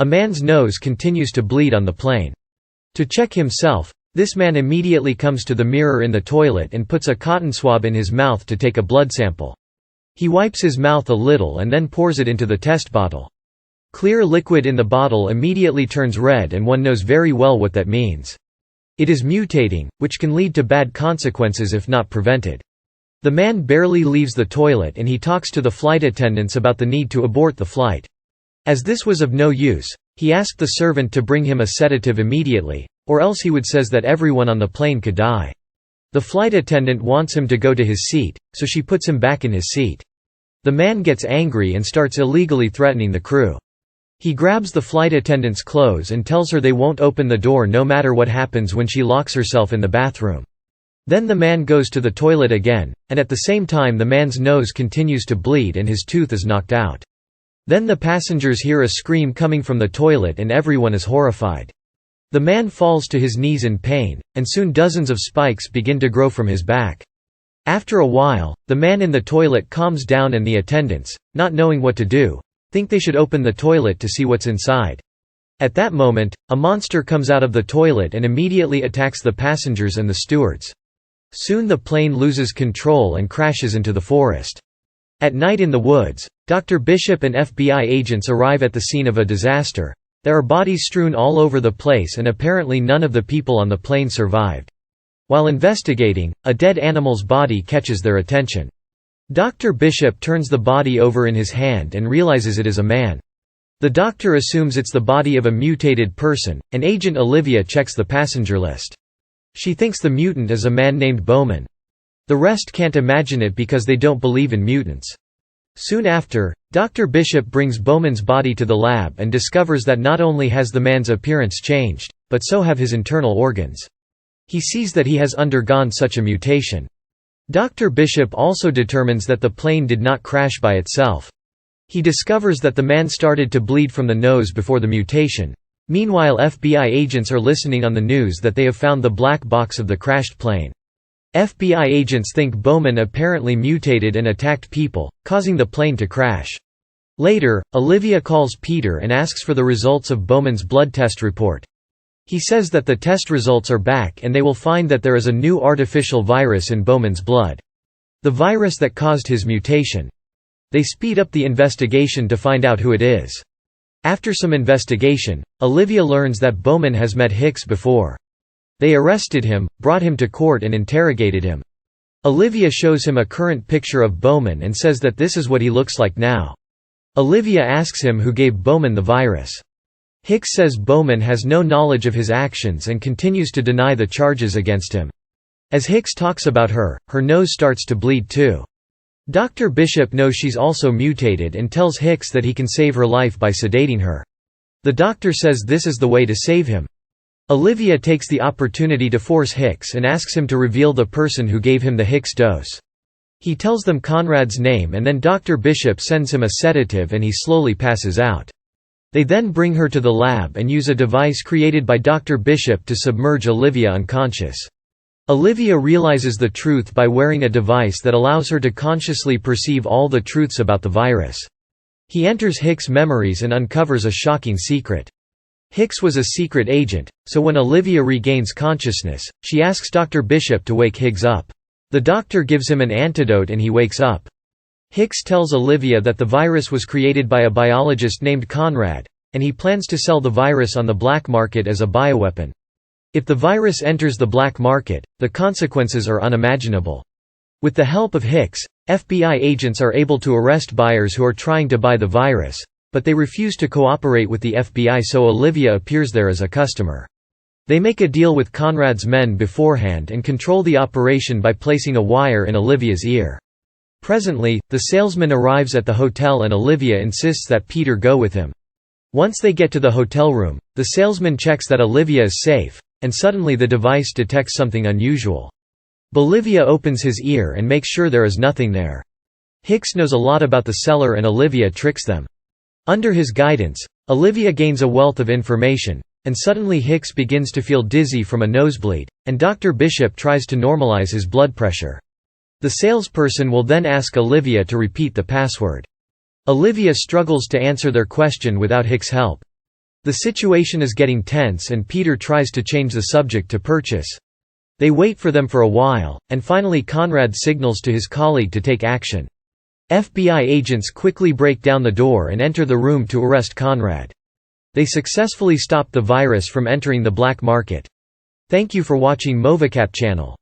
A man's nose continues to bleed on the plane. To check himself, this man immediately comes to the mirror in the toilet and puts a cotton swab in his mouth to take a blood sample. He wipes his mouth a little and then pours it into the test bottle. Clear liquid in the bottle immediately turns red, and one knows very well what that means. It is mutating, which can lead to bad consequences if not prevented. The man barely leaves the toilet and he talks to the flight attendants about the need to abort the flight. As this was of no use, he asked the servant to bring him a sedative immediately, or else he would says that everyone on the plane could die. The flight attendant wants him to go to his seat, so she puts him back in his seat. The man gets angry and starts illegally threatening the crew. He grabs the flight attendant's clothes and tells her they won't open the door no matter what happens when she locks herself in the bathroom. Then the man goes to the toilet again, and at the same time the man's nose continues to bleed and his tooth is knocked out. Then the passengers hear a scream coming from the toilet and everyone is horrified. The man falls to his knees in pain, and soon dozens of spikes begin to grow from his back. After a while, the man in the toilet calms down and the attendants, not knowing what to do, think they should open the toilet to see what's inside. At that moment, a monster comes out of the toilet and immediately attacks the passengers and the stewards. Soon the plane loses control and crashes into the forest. At night in the woods, Dr. Bishop and FBI agents arrive at the scene of a disaster. There are bodies strewn all over the place and apparently none of the people on the plane survived. While investigating, a dead animal's body catches their attention. Dr. Bishop turns the body over in his hand and realizes it is a man. The doctor assumes it's the body of a mutated person, and Agent Olivia checks the passenger list. She thinks the mutant is a man named Bowman. The rest can't imagine it because they don't believe in mutants. Soon after, Dr. Bishop brings Bowman's body to the lab and discovers that not only has the man's appearance changed, but so have his internal organs. He sees that he has undergone such a mutation. Dr. Bishop also determines that the plane did not crash by itself. He discovers that the man started to bleed from the nose before the mutation. Meanwhile, FBI agents are listening on the news that they have found the black box of the crashed plane. FBI agents think Bowman apparently mutated and attacked people, causing the plane to crash. Later, Olivia calls Peter and asks for the results of Bowman's blood test report. He says that the test results are back and they will find that there is a new artificial virus in Bowman's blood. The virus that caused his mutation. They speed up the investigation to find out who it is. After some investigation, Olivia learns that Bowman has met Hicks before. They arrested him, brought him to court and interrogated him. Olivia shows him a current picture of Bowman and says that this is what he looks like now. Olivia asks him who gave Bowman the virus. Hicks says Bowman has no knowledge of his actions and continues to deny the charges against him. As Hicks talks about her, her nose starts to bleed too. Dr. Bishop knows she's also mutated and tells Hicks that he can save her life by sedating her. The doctor says this is the way to save him. Olivia takes the opportunity to force Hicks and asks him to reveal the person who gave him the Hicks dose. He tells them Conrad's name and then Dr. Bishop sends him a sedative and he slowly passes out. They then bring her to the lab and use a device created by Dr. Bishop to submerge Olivia unconscious. Olivia realizes the truth by wearing a device that allows her to consciously perceive all the truths about the virus. He enters Hicks' memories and uncovers a shocking secret. Hicks was a secret agent, so when Olivia regains consciousness, she asks Dr. Bishop to wake Hicks up. The doctor gives him an antidote and he wakes up. Hicks tells Olivia that the virus was created by a biologist named Conrad, and he plans to sell the virus on the black market as a bioweapon. If the virus enters the black market, the consequences are unimaginable. With the help of Hicks, FBI agents are able to arrest buyers who are trying to buy the virus, but they refuse to cooperate with the FBI, so Olivia appears there as a customer. They make a deal with Conrad's men beforehand and control the operation by placing a wire in Olivia's ear. Presently, the salesman arrives at the hotel and Olivia insists that Peter go with him. Once they get to the hotel room, the salesman checks that Olivia is safe, and suddenly the device detects something unusual. Bolivia opens his ear and makes sure there is nothing there. Hicks knows a lot about the seller and Olivia tricks them. Under his guidance, Olivia gains a wealth of information, and suddenly Hicks begins to feel dizzy from a nosebleed, and Dr. Bishop tries to normalize his blood pressure. The salesperson will then ask Olivia to repeat the password. Olivia struggles to answer their question without Hicks' help. The situation is getting tense and Peter tries to change the subject to purchase. They wait for them for a while, and finally Conrad signals to his colleague to take action. FBI agents quickly break down the door and enter the room to arrest Conrad. They successfully stop the virus from entering the black market. Thank you for watching Movicap channel.